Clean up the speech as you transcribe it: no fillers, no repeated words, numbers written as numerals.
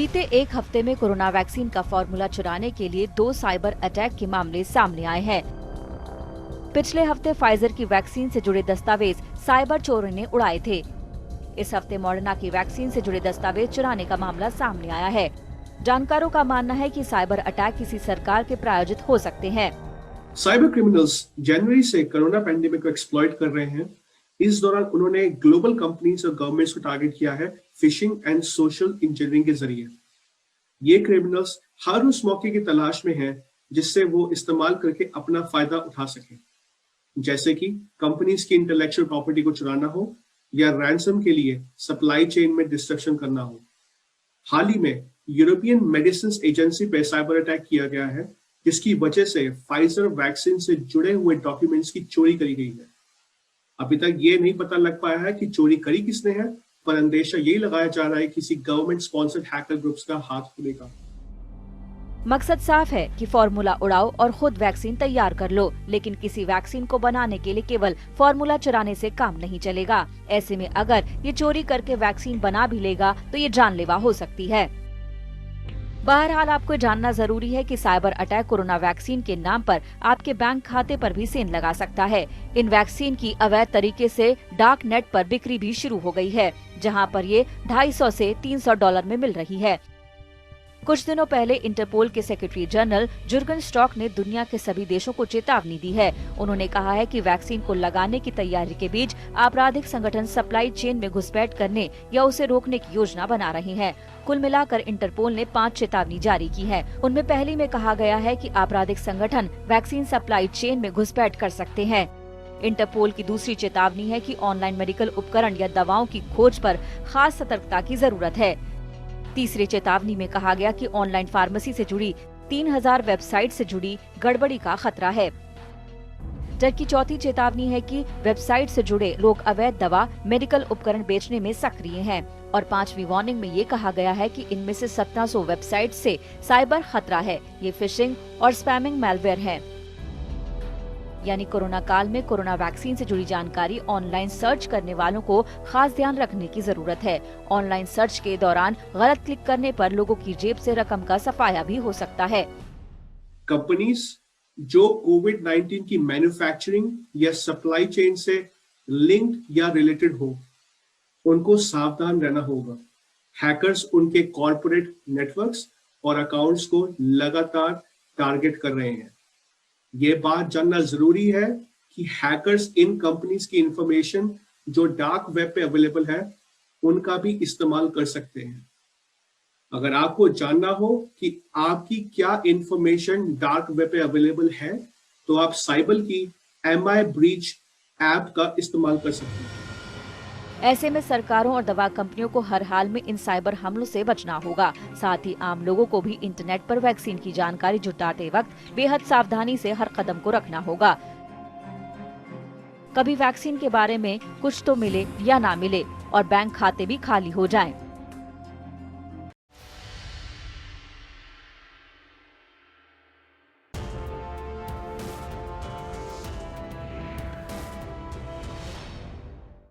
बीते एक हफ्ते में कोरोना वैक्सीन का फॉर्मूला चुराने के लिए 2 साइबर अटैक के मामले सामने आए हैं। पिछले हफ्ते फाइजर की वैक्सीन से जुड़े दस्तावेज साइबर चोरों ने उड़ाए थे। इस हफ्ते मॉडर्ना की वैक्सीन से जुड़े दस्तावेज चुराने का मामला सामने आया है। जानकारों का मानना है कि साइबर अटैक किसी सरकार के प्रायोजित हो सकते हैं। साइबर क्रिमिनल्स जनवरी से कोरोना पैंडेमिक को एक्सप्लॉइट कर रहे हैं। इस दौरान उन्होंने ग्लोबल कंपनीज और गवर्नमेंट्स को टारगेट किया है फिशिंग एंड सोशल इंजीनियरिंग के जरिए। ये क्रिमिनल्स हर उस मौके की तलाश में हैं जिससे वो इस्तेमाल करके अपना फायदा उठा सकें, जैसे कि कंपनीज की इंटेलेक्चुअल प्रॉपर्टी को चुराना हो या रैंसम के लिए सप्लाई चेन में डिस्ट्रक्शन करना हो। हाल ही में यूरोपियन मेडिसिन एजेंसी पे साइबर अटैक किया गया है, जिसकी वजह से फाइजर वैक्सीन से जुड़े हुए डॉक्यूमेंट्स की चोरी करी गई है। अभी तक ये नहीं पता लग पाया है कि चोरी करी किसने है, पर अंदेशा यही लगाया जा रहा है किसी गवर्नमेंट स्पॉन्सर्ड हैकर ग्रुप्स का हाथ होने का। मकसद साफ है कि फॉर्मूला उड़ाओ और खुद वैक्सीन तैयार कर लो, लेकिन किसी वैक्सीन को बनाने के लिए केवल फॉर्मूला चुराने से काम नहीं चलेगा। ऐसे में अगर ये चोरी करके वैक्सीन बना भी लेगा तो ये जानलेवा हो सकती है। बहरहाल आपको जानना जरूरी है कि साइबर अटैक कोरोना वैक्सीन के नाम पर आपके बैंक खाते पर भी सेंध लगा सकता है। इन वैक्सीन की अवैध तरीके से डार्क नेट पर बिक्री भी शुरू हो गई है, जहां पर ये $250 से $300 में मिल रही है। कुछ दिनों पहले इंटरपोल के सेक्रेटरी जनरल जुर्गन स्टॉक ने दुनिया के सभी देशों को चेतावनी दी है। उन्होंने कहा है कि वैक्सीन को लगाने की तैयारी के बीच आपराधिक संगठन सप्लाई चेन में घुसपैठ करने या उसे रोकने की योजना बना रहे हैं। कुल मिलाकर इंटरपोल ने 5 चेतावनी जारी की है। उनमें पहली में कहा गया है कि आपराधिक संगठन वैक्सीन सप्लाई चेन में घुसपैठ कर सकते हैं। इंटरपोल की दूसरी चेतावनी है कि ऑनलाइन मेडिकल उपकरण या दवाओं की खोज पर खास सतर्कता की जरूरत है। तीसरी चेतावनी में कहा गया कि ऑनलाइन फार्मेसी से जुड़ी 3000 वेबसाइट से जुड़ी गड़बड़ी का खतरा है। जबकि चौथी चेतावनी है कि वेबसाइट से जुड़े लोग अवैध दवा मेडिकल उपकरण बेचने में सक्रिय हैं। और 5वीं वार्निंग में ये कहा गया है कि इनमें से 1700 वेबसाइट से साइबर खतरा है। ये फिशिंग और स्पैमिंग मैलवेयर है। यानी कोरोना काल में कोरोना वैक्सीन से जुड़ी जानकारी ऑनलाइन सर्च करने वालों को खास ध्यान रखने की जरूरत है। ऑनलाइन सर्च के दौरान गलत क्लिक करने पर लोगों की जेब से रकम का सफाया भी हो सकता है। कंपनीज जो कोविड-19 की मैन्युफैक्चरिंग या सप्लाई चेन से लिंक्ड या रिलेटेड हो, उनको सावधान रहना होगा। हैकर्स उनके कॉर्पोरेट नेटवर्क्स और अकाउंट्स को लगातार टारगेट कर रहे हैं। ये बात जानना जरूरी है कि हैकर्स इन कंपनीज की इंफॉर्मेशन जो डार्क वेब पे अवेलेबल है, उनका भी इस्तेमाल कर सकते हैं। अगर आपको जानना हो कि आपकी क्या इंफॉर्मेशन डार्क वेब पे अवेलेबल है, तो आप साइबर की MI ब्रीच ऐप का इस्तेमाल कर सकते हैं। ऐसे में सरकारों और दवा कंपनियों को हर हाल में इन साइबर हमलों से बचना होगा। साथ ही आम लोगों को भी इंटरनेट पर वैक्सीन की जानकारी जुटाते वक्त बेहद सावधानी से हर कदम को रखना होगा। कभी वैक्सीन के बारे में कुछ तो मिले या ना मिले और बैंक खाते भी खाली हो जाएं।